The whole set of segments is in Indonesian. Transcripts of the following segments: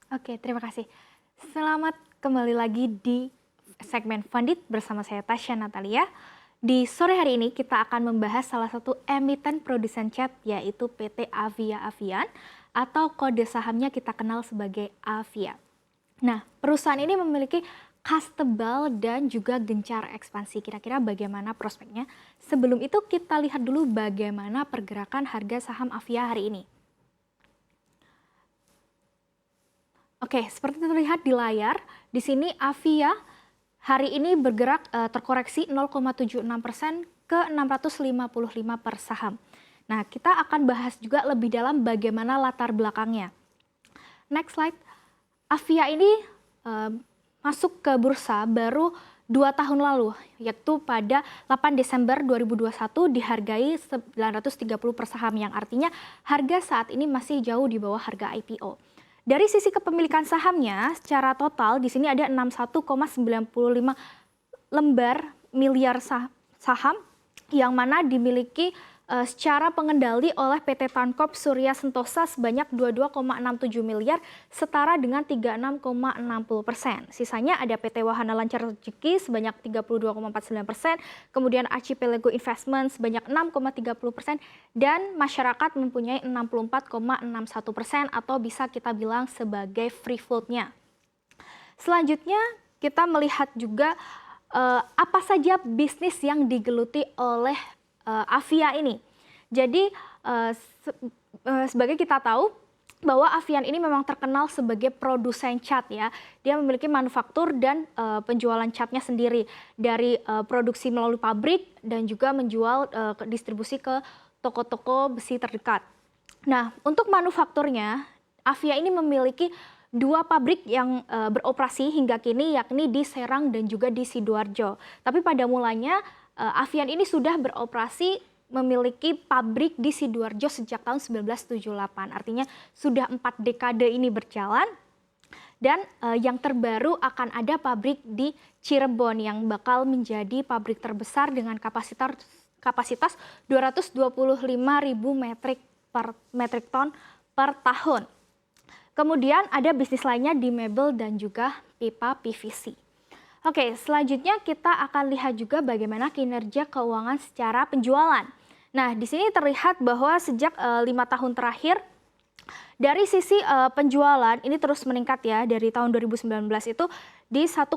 Oke, terima kasih. Selamat kembali lagi di segmen Fundit bersama saya Tasya Natalia. Di sore hari ini kita akan membahas salah satu emiten produsen cat yaitu PT Avia Avian atau kode sahamnya kita kenal sebagai Avia. Nah, perusahaan ini memiliki kas tebal dan juga gencar ekspansi. Kira-kira bagaimana prospeknya? Sebelum itu kita lihat dulu bagaimana pergerakan harga saham Avia hari ini. Oke, seperti terlihat di layar, di sini Avia hari ini bergerak terkoreksi 0,76% ke 655 per saham. Nah, kita akan bahas juga lebih dalam bagaimana latar belakangnya. Next slide. Avia ini masuk ke bursa baru 2 tahun lalu, yaitu pada 8 Desember 2021 dihargai 930 per saham, yang artinya harga saat ini masih jauh di bawah harga IPO. Dari sisi kepemilikan sahamnya, secara total di sini ada 61,95 lembar miliar saham yang mana dimiliki secara pengendali oleh PT Tankop Surya Sentosa sebanyak 22,67 miliar, setara dengan 36,60%. Sisanya ada PT Wahana Lancar Rezeki sebanyak 32,49%, kemudian Archipelago Investment sebanyak 6,30%, dan masyarakat mempunyai 64,61% atau bisa kita bilang sebagai free float-nya. Selanjutnya kita melihat juga apa saja bisnis yang digeluti oleh Avia ini. Jadi sebagai kita tahu bahwa Avian ini memang terkenal sebagai produsen cat ya. Dia memiliki manufaktur dan penjualan catnya sendiri dari produksi melalui pabrik dan juga menjual distribusi ke toko-toko besi terdekat. Nah, untuk manufakturnya Avia ini memiliki 2 pabrik yang beroperasi hingga kini, yakni di Serang dan juga di Sidoarjo. Tapi pada mulanya Avian ini sudah beroperasi memiliki pabrik di Sidoarjo sejak tahun 1978. Artinya sudah 4 dekade ini berjalan. Dan yang terbaru akan ada pabrik di Cirebon yang bakal menjadi pabrik terbesar dengan kapasitas 225.000 metrik ton per tahun. Kemudian ada bisnis lainnya di mebel dan juga pipa PVC. Oke, selanjutnya kita akan lihat juga bagaimana kinerja keuangan secara penjualan. Nah, di sini terlihat bahwa sejak 5 tahun terakhir, dari sisi penjualan ini terus meningkat ya, dari tahun 2019 itu di 1,19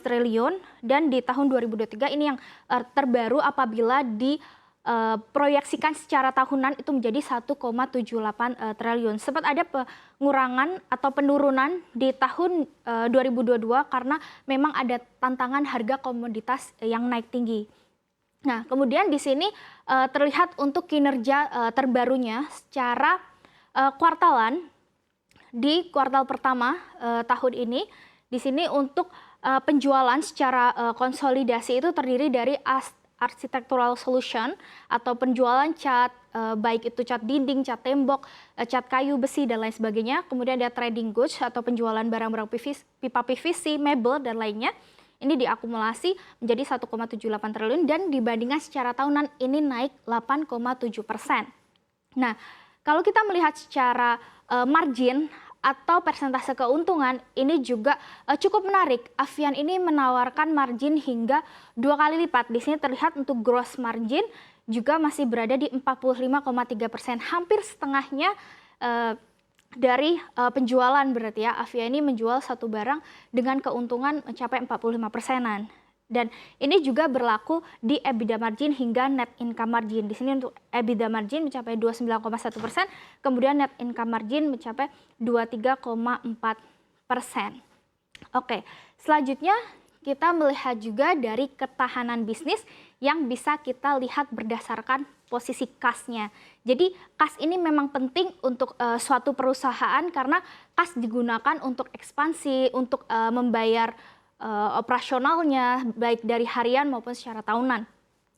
triliun, dan di tahun 2023 ini yang terbaru apabila proyeksikan secara tahunan itu menjadi 1,78 triliun. Sempat ada pengurangan atau penurunan di tahun 2022 karena memang ada tantangan harga komoditas yang naik tinggi. Nah, kemudian di sini terlihat untuk kinerja terbarunya secara kuartalan di kuartal pertama tahun ini. Di sini untuk penjualan secara konsolidasi itu terdiri dari architectural solution atau penjualan cat, baik itu cat dinding, cat tembok, cat kayu, besi, dan lain sebagainya. Kemudian ada trading goods atau penjualan barang-barang pipa PVC, mebel, dan lainnya. Ini diakumulasi menjadi 1,78 triliun dan dibandingkan secara tahunan ini naik 8,7%. Nah, kalau kita melihat secara margin atau persentase keuntungan, ini juga cukup menarik. Avian ini menawarkan margin hingga 2 kali lipat. Di sini terlihat untuk gross margin juga masih berada di 45,3%, hampir setengahnya dari penjualan berarti ya. Avia ini menjual satu barang dengan keuntungan mencapai 45%-an. Dan ini juga berlaku di EBITDA margin hingga net income margin. Di sini untuk EBITDA margin mencapai 29,1%, kemudian net income margin mencapai 23,4%. Oke, selanjutnya kita melihat juga dari ketahanan bisnis yang bisa kita lihat berdasarkan posisi kasnya. Jadi kas ini memang penting untuk suatu perusahaan karena kas digunakan untuk ekspansi, untuk membayar operasionalnya baik dari harian maupun secara tahunan.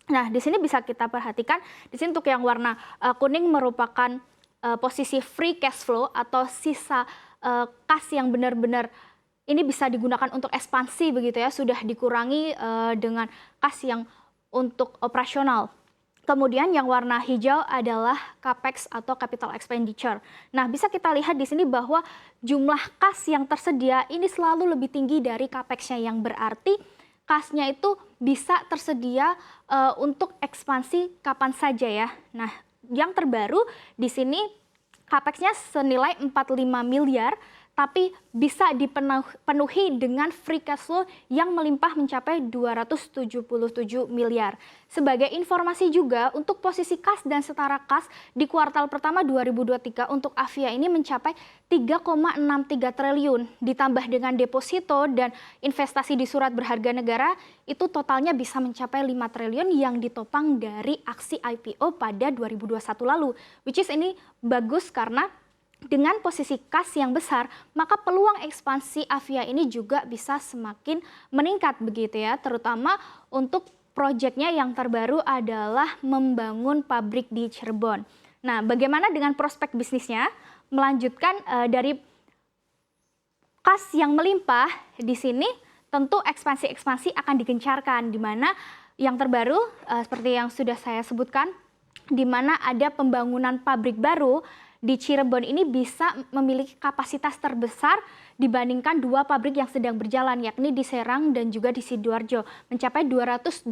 Nah, di sini bisa kita perhatikan, di sini untuk yang warna kuning merupakan posisi free cash flow atau sisa kas yang benar-benar ini bisa digunakan untuk ekspansi begitu ya, sudah dikurangi dengan kas yang untuk operasional. Kemudian yang warna hijau adalah capex atau capital expenditure. Nah, bisa kita lihat di sini bahwa jumlah kas yang tersedia ini selalu lebih tinggi dari capex-nya, yang berarti kasnya itu bisa tersedia untuk ekspansi kapan saja ya. Nah, yang terbaru di sini capex-nya senilai 45 miliar, tapi bisa dipenuhi dengan free cash flow yang melimpah mencapai 277 miliar. Sebagai informasi juga, untuk posisi kas dan setara kas di kuartal pertama 2023 untuk Avia ini mencapai 3,63 triliun. Ditambah dengan deposito dan investasi di surat berharga negara, itu totalnya bisa mencapai 5 triliun yang ditopang dari aksi IPO pada 2021 lalu. Which is ini bagus karena dengan posisi kas yang besar, maka peluang ekspansi Avia ini juga bisa semakin meningkat begitu ya, terutama untuk proyeknya yang terbaru adalah membangun pabrik di Cirebon. Nah, bagaimana dengan prospek bisnisnya? Melanjutkan dari kas yang melimpah, di sini tentu ekspansi-ekspansi akan digencarkan, di mana yang terbaru seperti yang sudah saya sebutkan, di mana ada pembangunan pabrik baru di Cirebon ini bisa memiliki kapasitas terbesar dibandingkan dua pabrik yang sedang berjalan, yakni di Serang dan juga di Sidoarjo, mencapai 225.000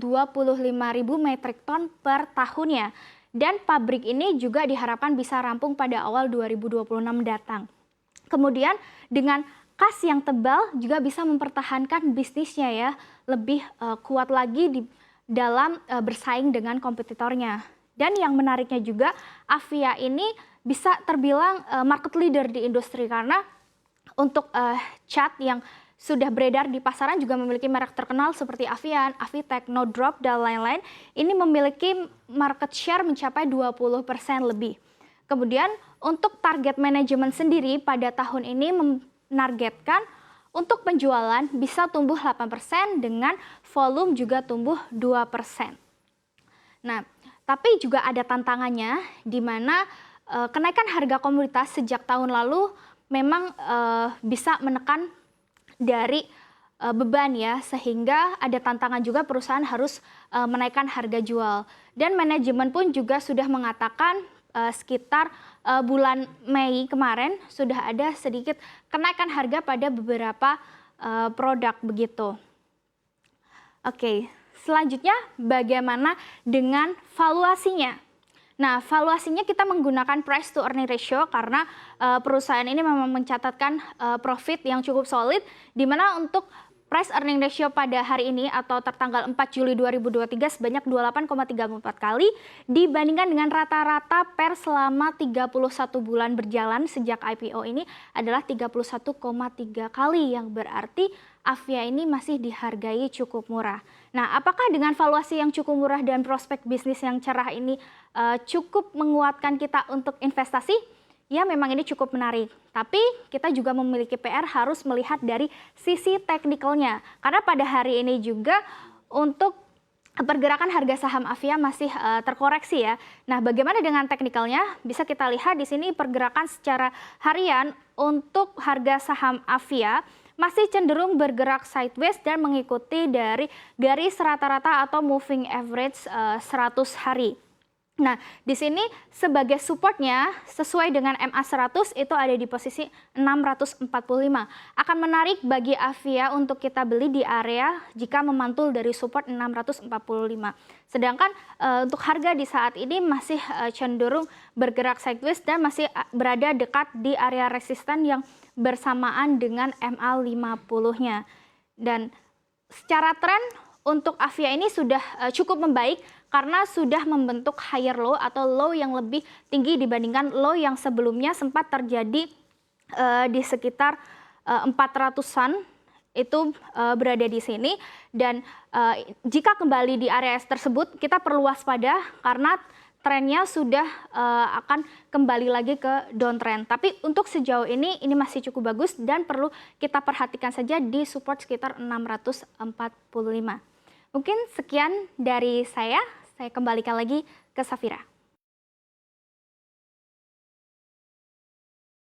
metrik ton per tahunnya. Dan pabrik ini juga diharapkan bisa rampung pada awal 2026 datang. Kemudian dengan kas yang tebal juga bisa mempertahankan bisnisnya ya, lebih kuat lagi di dalam bersaing dengan kompetitornya. Dan yang menariknya juga, Avia ini bisa terbilang market leader di industri karena untuk cat yang sudah beredar di pasaran juga memiliki merek terkenal seperti Avian, Avitech, No Drop, dan lain-lain. Ini memiliki market share mencapai 20% lebih. Kemudian untuk target manajemen sendiri pada tahun ini menargetkan untuk penjualan bisa tumbuh 8% dengan volume juga tumbuh 2%. Nah, tapi juga ada tantangannya di mana kenaikan harga komoditas sejak tahun lalu memang bisa menekan dari beban ya, sehingga ada tantangan juga perusahaan harus menaikkan harga jual. Dan manajemen pun juga sudah mengatakan sekitar bulan Mei kemarin sudah ada sedikit kenaikan harga pada beberapa produk begitu. Oke, selanjutnya bagaimana dengan valuasinya? Nah, valuasinya kita menggunakan price to earning ratio karena perusahaan ini memang mencatatkan profit yang cukup solid, di mana untuk price earning ratio pada hari ini atau tertanggal 4 Juli 2023 sebanyak 28,34 kali dibandingkan dengan rata-rata per selama 31 bulan berjalan sejak IPO ini adalah 31,3 kali, yang berarti Avia ini masih dihargai cukup murah. Nah, apakah dengan valuasi yang cukup murah dan prospek bisnis yang cerah ini cukup menguatkan kita untuk investasi? Ya, memang ini cukup menarik. Tapi kita juga memiliki PR harus melihat dari sisi teknikalnya. Karena pada hari ini juga untuk pergerakan harga saham Avia masih terkoreksi ya. Nah, bagaimana dengan teknikalnya? Bisa kita lihat di sini pergerakan secara harian untuk harga saham Avia masih cenderung bergerak sideways dan mengikuti dari garis rata-rata atau moving average 100 hari. Nah, di sini sebagai supportnya sesuai dengan MA100 itu ada di posisi 645. Akan menarik bagi Avia untuk kita beli di area jika memantul dari support 645. Sedangkan untuk harga di saat ini masih cenderung bergerak sideways dan masih berada dekat di area resisten yang bersamaan dengan MA50-nya. Dan secara tren untuk Avia ini sudah cukup membaik karena sudah membentuk higher low atau low yang lebih tinggi dibandingkan low yang sebelumnya sempat terjadi di sekitar 400-an itu berada di sini. Dan jika kembali di area tersebut kita perlu waspada karena trennya sudah akan kembali lagi ke downtrend. Tapi untuk sejauh ini masih cukup bagus dan perlu kita perhatikan saja di support sekitar 645. Mungkin sekian dari saya kembalikan lagi ke Safira.